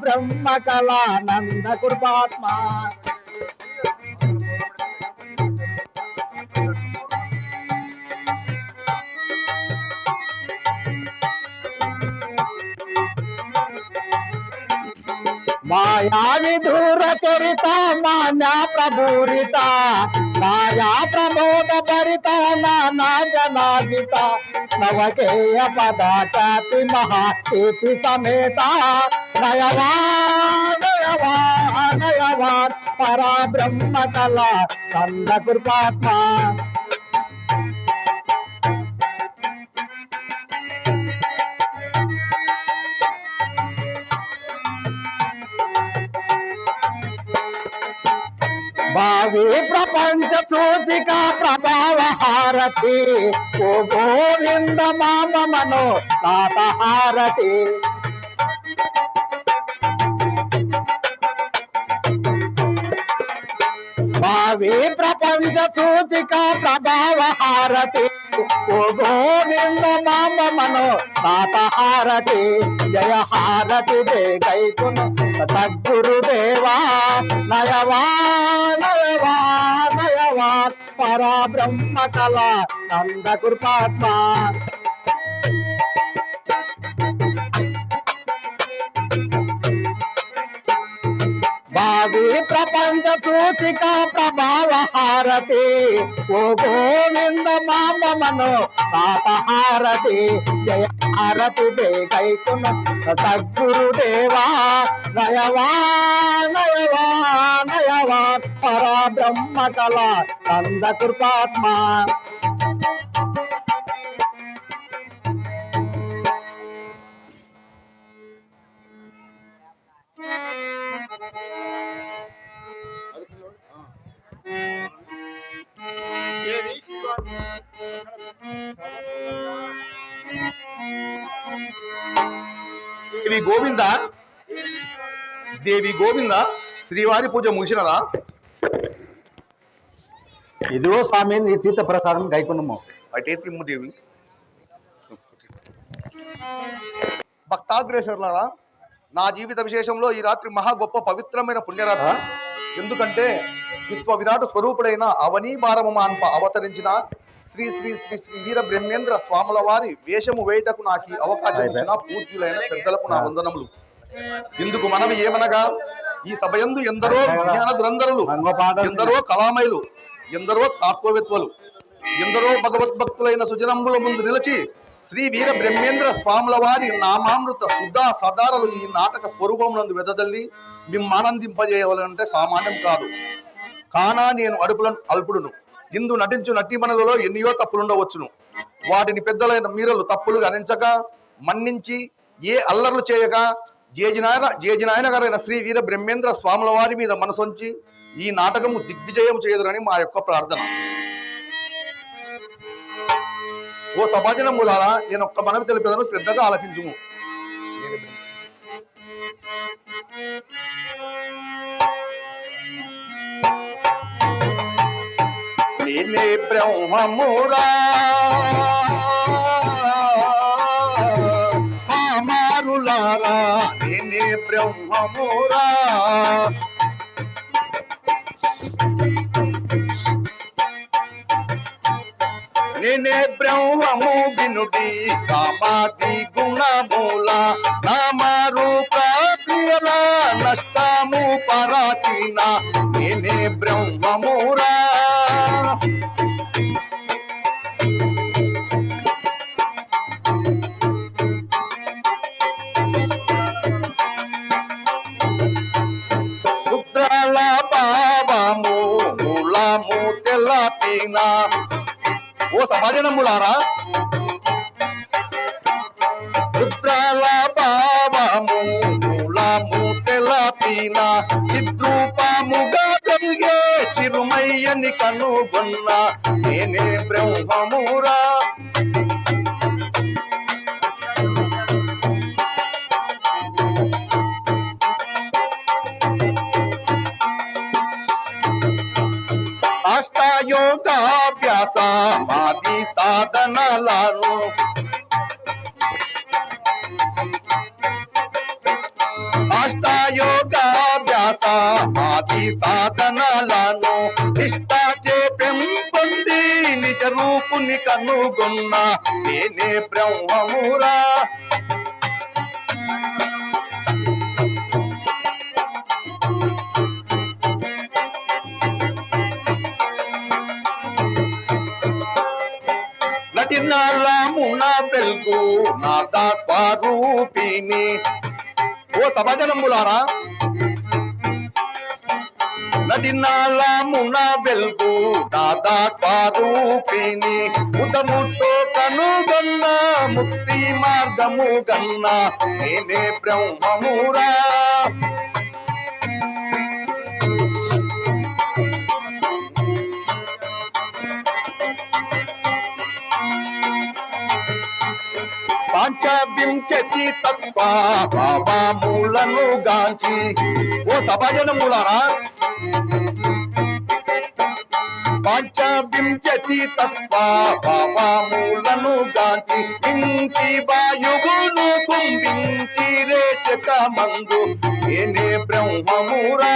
బ్రహ్మకళానంద కృపాత్మా మాయా విధూర చరిత మాన్య ప్రభూరిత మాయా ప్రమోద భరిత నానా జనాజిత నవకేయ పదాచాతి మహాకీర్తి సమేత నయవాన్ నయవాన్ నయవాన్ పరబ్రహ్మ కళా కంద కృపాత్మా భావి ప్రపంచ సూచిక ప్రభావ హారతి ఓ గోవింద మామ మనో నాథ హారతి భావి ప్రపంచ సూచిక ప్రభావ హారతి ఓ గోవింద మామ మనో నాథ హారతి జయ హారతి దే గైకును సద్గురుదేవా నయవా నయవా నయవా పరబ్రహ్మ కళా నంద కృపాత్మా భావి ప్రపంచ సూచిక ప్రభావ హారతి ఓ గోవింద మామ మనో నాథ హారతి జయ హారతి దే గైకును సద్గురుదేవా నయవా నయవా నయవా పరబ్రహ్మ కళా నంద కృపాత్మా దేవి గోవింద దేవి గోవింద శ్రీవారి పూజ ముగిసినదా? ఇదిగో స్వామి నీ తీర్థ ప్రసాదం గైకున్నము అటే తిమ్ము దేవి. భక్తాగ్రేసరులారా, నా జీవిత విశేషంలో ఈ రాత్రి మహా గొప్ప పవిత్రమైన పుణ్యరాత్రి. ఎందుకంటే విశ్వ విరాట్ స్వరూపుడైన అవనీ భారమమాన్ప అవతరించిన శ్రీ శ్రీ శ్రీ శ్రీ వీర బ్రహ్మేంద్ర స్వాముల వారి వేషము వేయటకు నాకు అవకాశం ఇచ్చిన పూజ్యులైన పెద్దలకు నా వందనములు. ఇందుకు మనం ఏమనగా, ఈ సభయందు ఎందరో జ్ఞాన దురంధరులు, ఎందరో కళామయులు, ఎందరో తాత్వవేత్వలు, ఎందరో భగవద్భక్తులైన సుజనంబుల ముందు నిలిచి శ్రీ వీర బ్రహ్మేంద్ర స్వాముల వారి నామామృత శుద్ధ సదారలు ఈ నాటక స్వరూపమునందు వెదజల్లి మిమ్మానందింపజేయవలంటే సామాన్యం కాదు. కానా నేను అల్పుడును. ఇందు నటించు నటీమణులలో ఎన్నో తప్పులుండవచ్చును. వాటిని పెద్దలైన మీరలు తప్పులు గణించక మన్నించి ఏ అల్లర్లు చేయక జేజినాయన గారైన శ్రీ వీర బ్రహ్మేంద్ర స్వాముల వారి మీద మనసొంచి ఈ నాటకము దిగ్విజయం చేయదురని మా యొక్క ప్రార్థన. ఓ సమాజన మూలారా, నేను ఒక్క మనవి తెలిపేదను, శ్రద్ధగా ఆలకించుము. నేనే బ్రహ్మమురా మారులారా, నేనే బ్రహ్మమురా నేనే బ్రహ్మము వినుడి కామాది గుణమూల నామారు ప్రాక్రియల నష్టము పరాచిన నేనే బ్రహ్మమురా రుద్రాల పాపము మూలము తెల్లపిన ఓ సమాజనములారా రుద్రాల పాపము మూలము తెల్లపిన చిద్రూపముగా కలిగే చిరుమయ్యని కనుగొన్న నేనే బ్రహ్మమురా అష్టయోగాభ్యాస మాది సాధనలను అష్టయోగాభ్యాస మాది సాధనలను నిష్ఠాచే పెంపొంది నిజ రూపుని కనుగొన్న నేనే బ్రహ్మమురా నటినాలమున వెల్గు నాద స్వరూపిణి ఓ సభజనములారా నటినాలమున వెల్గు నాద స్వరూపిణి ఉదముతో కనుగొన్న ముక్తి మార్గము గన్న నేనే బ్రహ్మమురా పంచవింశతి తత్వ భావములను గాంచి ఓ సభజనములారా పంచవింశతి తత్వ భావములను గాంచి ఇంటి వాయువును కుంభించి రేచక మందు నేనే బ్రహ్మమురా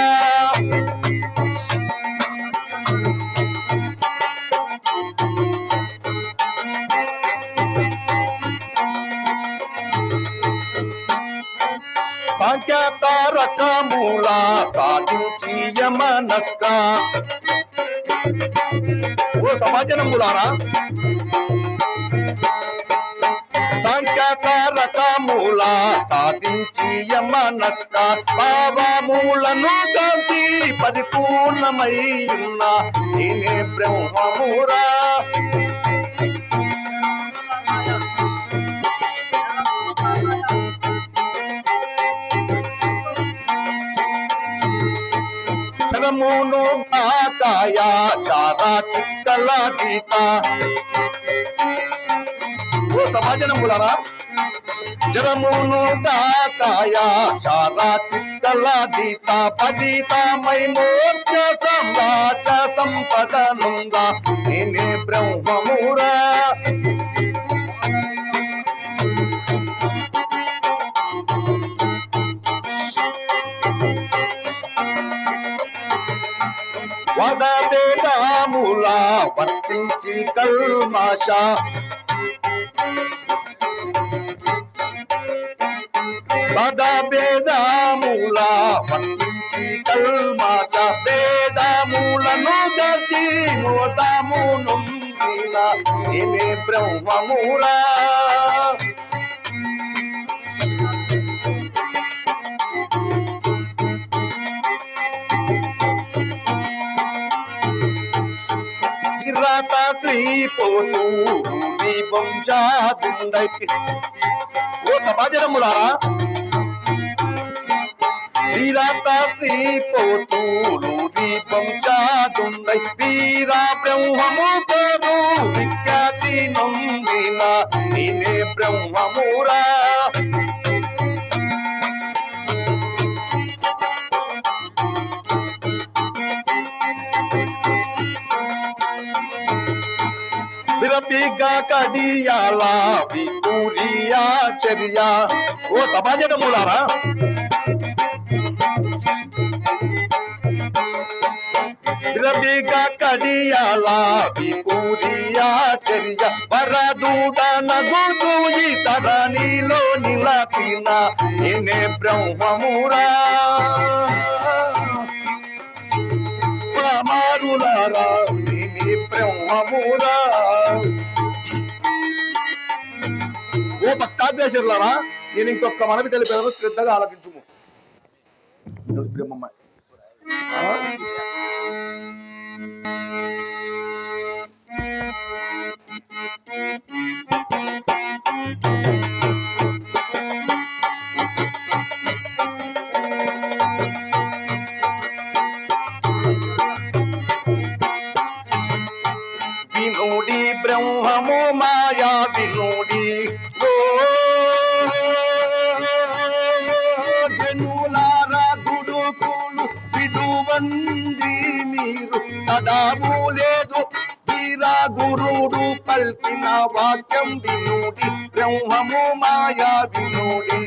సాంఖ్యతారకమూల సాధించి యమనస్క ఓ సమాజనములారా సాంఖ్యతారకమూల సాధించి యమనస్క భావమూలను గాంచి పరిపూర్ణమై ఉన్న నేనే బ్రహ్మమురా చరమును ఆకాయ చారా చిక్కల గీత ఓ సమాజనములారా జరమును దాకాయ చారా చిక్కల గీత పదితమై మోక్ష సామ్రాజ్య సంపద నుంద నేనే బ్రహ్మమురా వదవేదాముల వర్తించి కల్మాష వదవేదాముల వర్తించి కల్మాష వేదాములను గచి మోదము నొందిన నేనే బ్రహ్మమురా శ్రీపోతూ దీపం జాతుండై ఓ సమాజనములారా వీరాత శ్రీపోతూలు దీపం జాతుండై వీరా బ్రహ్మము పేరు విఖ్యాతి నొందిన నేనే బ్రహ్మమురా విరపిగా కడియాల విపురియా చర్య ఓ రవిక కడియాల వికూరియాచర్య వరదూడ నగుతూ ఈ తరణిలో నిలచిన నేనే బ్రహ్మమురా మారులారా నేనే బ్రహ్మమురా. ఓ భక్తాద్వేషులారా, నేను ఇంకొక మనవి తెలిపేదను, శ్రద్ధగా ఆలకించుము. బ్రహ్మమ్మ వినుడి బ్రహ్మము మాయా వినుడి జనులారా గుడుకులు విడువంది మీరు తదాము లేదు వీరా గురుడు పల్కిన వాక్యం వినుడి బ్రహ్మము మాయా వినుడి.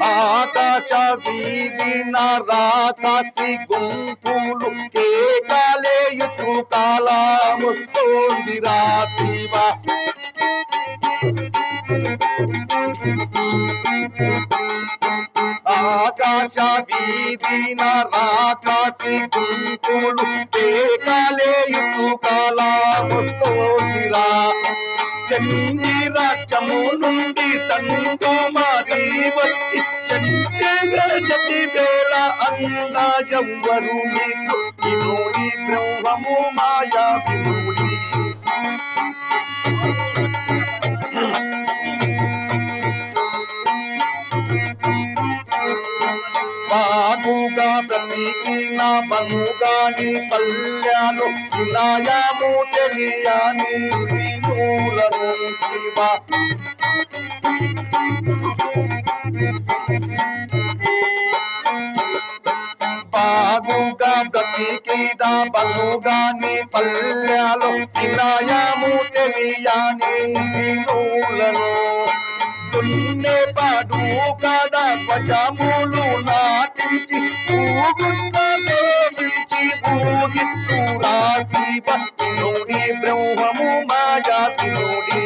ఆకాశ వీధిన రాకాసి గుంపులు కేకలేయుతూ కాలముస్తోందిరా శివ. ఆకాశ వీధిన రాకాసి గుంపులు కేకలేయుతూ కాలముస్తోందిరా. చండి రాజ్యము నుండి తండు మారి వచ్చి చండిగా చటి వేళ అన్నా ఎవ్వరు మీకు వినుడి బ్రహ్మము మాయా వినుడి. బాగుగా బ్రతికిన బనుగాని పల్యాలు వినాయము తెలియని వినులను శివ. బాగుగా బ్రతికిన బనుగాని పల్యాలు వినాయము తెలియని వినులను దున్నే పాడు కడ ధ్వజములు నాటించి ఊగుంచి ఊగిత్తురా శివ. వినుడి బ్రహ్మము మాయా వినుడి.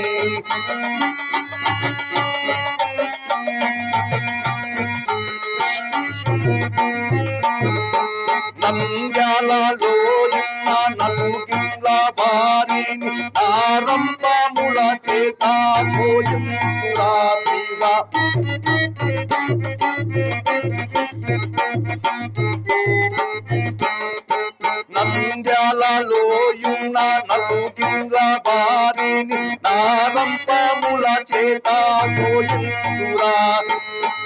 నంద్యాలలో ఉన్న నలుగిళ్ళ వారిని ఆరంభముల చేత గోయింతురా శివ. నంద్యాలలో ఉన్న నలుగిళ్ళ వారిని ఆరంభముల చేత గోయింతురా.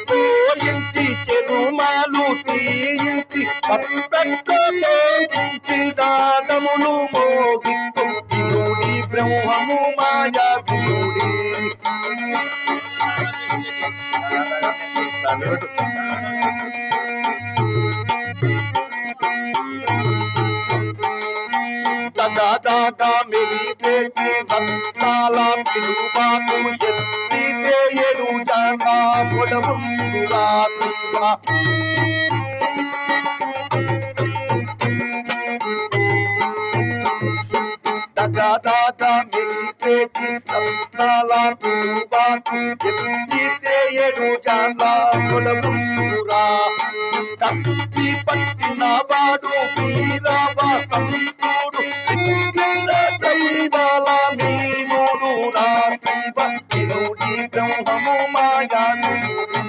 పోయించి చెరుమాలు తీయించి పట్టేయించి దాదములు మోగిత్తు వినుడి బ్రహ్మము మాయా వినుడి. దాదాగా మెరిసేటి రత్నాల పిలుబాటు ఎత్తితే ఏడు జనా పొడవురా శివ. దాదాగా మెరిసేటి రత్నాల పిలుబాటు ఎత్తితే ఏడు జనా పొడవురా. కత్తి పట్టిన వాడు వీరవా సంతుడు దైవాల మీనుడు రా శివ. వినుడి బ్రహ్మము మాయా వినుడి.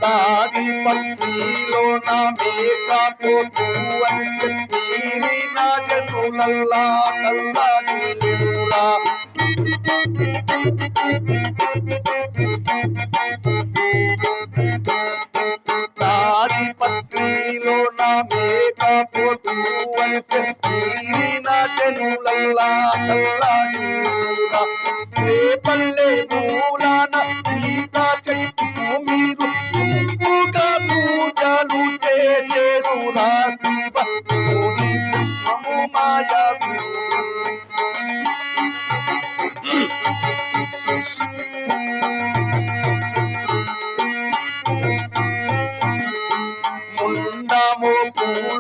తాడి పత్రిలో నా మేకపోతూ అని చెప్పిన జనులల్లా కల్లాడి నిలురా. తాడి పత్రిలో నా మేకపోతూ అని చెప్పిన జనులల్లా కల్లాడి నిలురా. రేపల్లె మూలాన ఈత చెట్టు మీరు పూజలు చేసేరు రా శివ. వినుడి బ్రహ్మము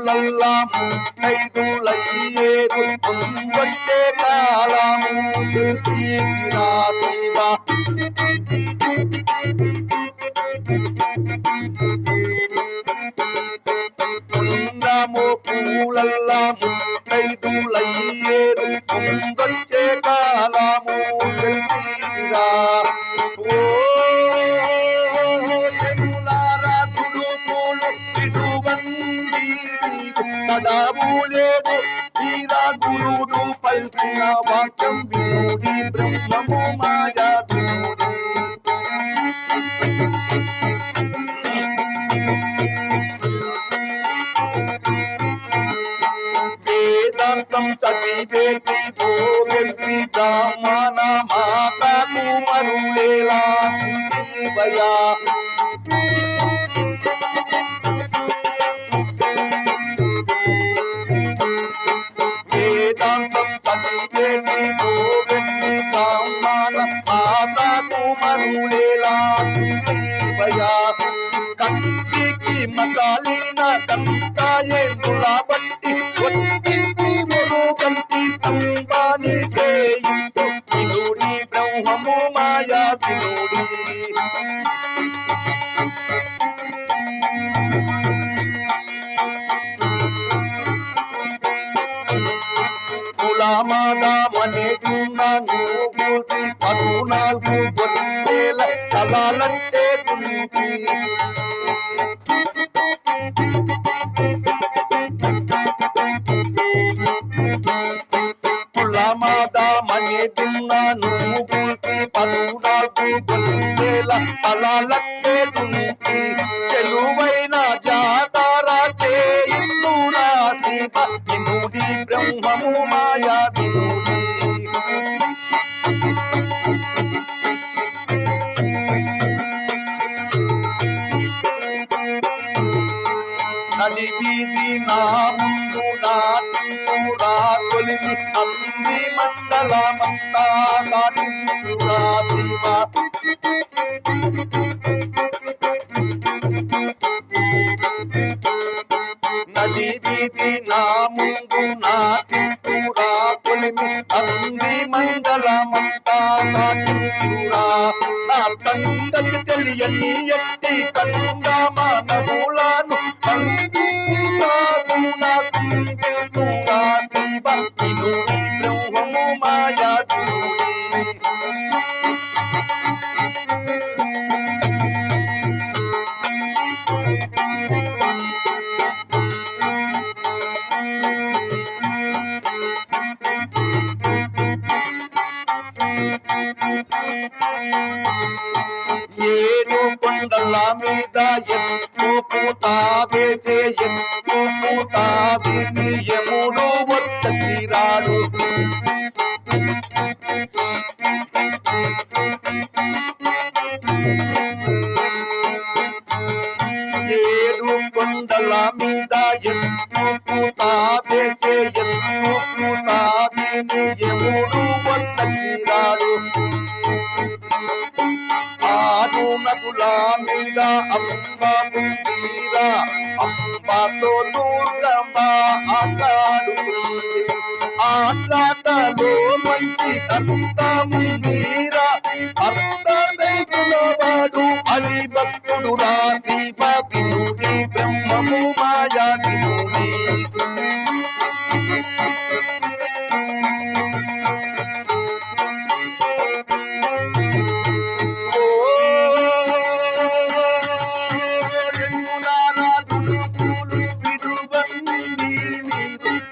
పూలల్లా ముత్తైదులయ్యేరు వచ్చే కాలము తెలిపిరా శివ. కుందము పూలల్లా ముత్తైదులయ్యేరు వచ్చే కాలము తెలిపిరా. ఓ తెనులారా తుడుపులు ఇటువంటి తడాము లేదు వీరా గురుడు పల్కిన వాక్యం వినుడి బ్రహ్మము మాయా వినుడి. వేదాంతం చదివేటి గోవెల్లి బ్రాహ్మణ మాతకు మరులేలా భయా. వేదాంతం చదివేటి గోవెల్లి బ్రాహ్మణ మాతకు మరులేలా భయా. కంటికి మసాలిన కంటాయేందుల బట్టి వచ్చింది మురుగంటి తంబానికే ఇందు వినుడి బ్రహ్మము మాయా వినుడి. కులమాదామనే నూగుతి 14 గొర్రెల తలాలంటే దునికి. కులమాదామనే నూగుతి 14 గొర్రెల తలాలంటే దునికి. చెలువైన జాతర చేయిందురా శివ వినుడి బ్రహ్మము మాయా వినుడి. నడి వీధి నా ముందు నాటింపురా కొలిమి అంది మండలమంతా కాటింపురా శివ. నడి వీధి నా ముందు నాటింపురా కొలిమి అంది మండలమంతా కాటింపురా. నా సంగతి తెలియని ఎట్టి కండ మానవులను శివ వినుడి బ్రహ్మము మాయా వినుడి. ఏడు కొండల మీద ఎత్తు పూత వేసే ఎత్తు పూత విని యముడు వద్దకి రాడు. ఏడు కొండల మీద ఎత్తు పూత వేసే ఎత్తు పూత విని యముడు వద్దకి రాడు. ఆరు నదుల మీద అంబ ముందీరా అంబతో దుర్గమ్మ ఆటాడుతుంది. ఆటలో మంచి అర్థముందీరా అర్థమైతున్న వాడు అని భక్తుడు రా శివ వినుడి బ్రహ్మము మాయా వినుడి.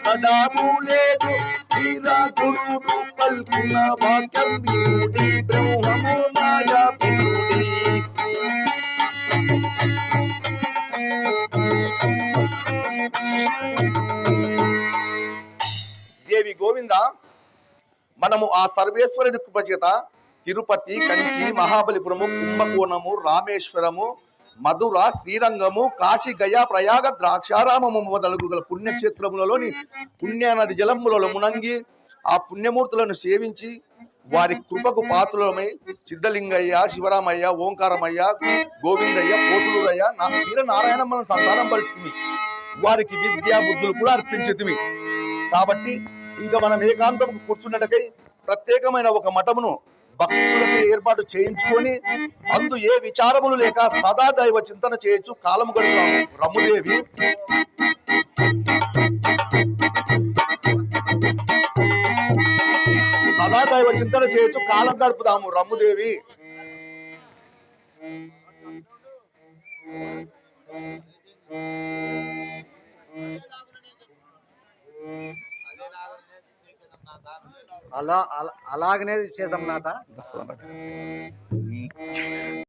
తడాము లేదు వీరా గురుడు పల్కిన వాక్యం వినుడి బ్రహ్మము మాయా వినుడి. దేవి గోవింద, మనము ఆ సర్వేశ్వరుని కృప చేత తిరుపతి, కంచి, మహాబలిపురము, కుంభకోణము, రామేశ్వరము, మధుర, శ్రీరంగము, కాశీ, గయా, ప్రయాగ, ద్రాక్షారామము మొదలగు గల పుణ్యక్షేత్రములలోని పుణ్యనది జలములలో మునంగి ఆ పుణ్యమూర్తులను సేవించి వారి కృపకు పాత్రులమై సిద్ధలింగయ్య, శివరామయ్య, ఓంకారమయ్య, గోవిందయ్య, పోతులూరయ్య, వీర నారాయణమ్మను సంతానం పరుచుకుని వారికి విద్యా బుద్ధులు కూడా అర్పించితివి. కాబట్టి ఇంకా మనం ఏకాంతముకు కూర్చున్నటకై ప్రత్యేకమైన ఒక మఠమును భక్తులచే ఏర్పాటు చేయించుకొని అందు ఏ విచారములు లేక సదా దైవ చింతన చేయొచ్చు కాలము గడుపుదాము. రమ్ముదేవి సదా దైవ చింతన చేయొచ్చు కాలం గడుపుదాము. రమ్ముదేవి అలాగనే చేద్దాం నాథ.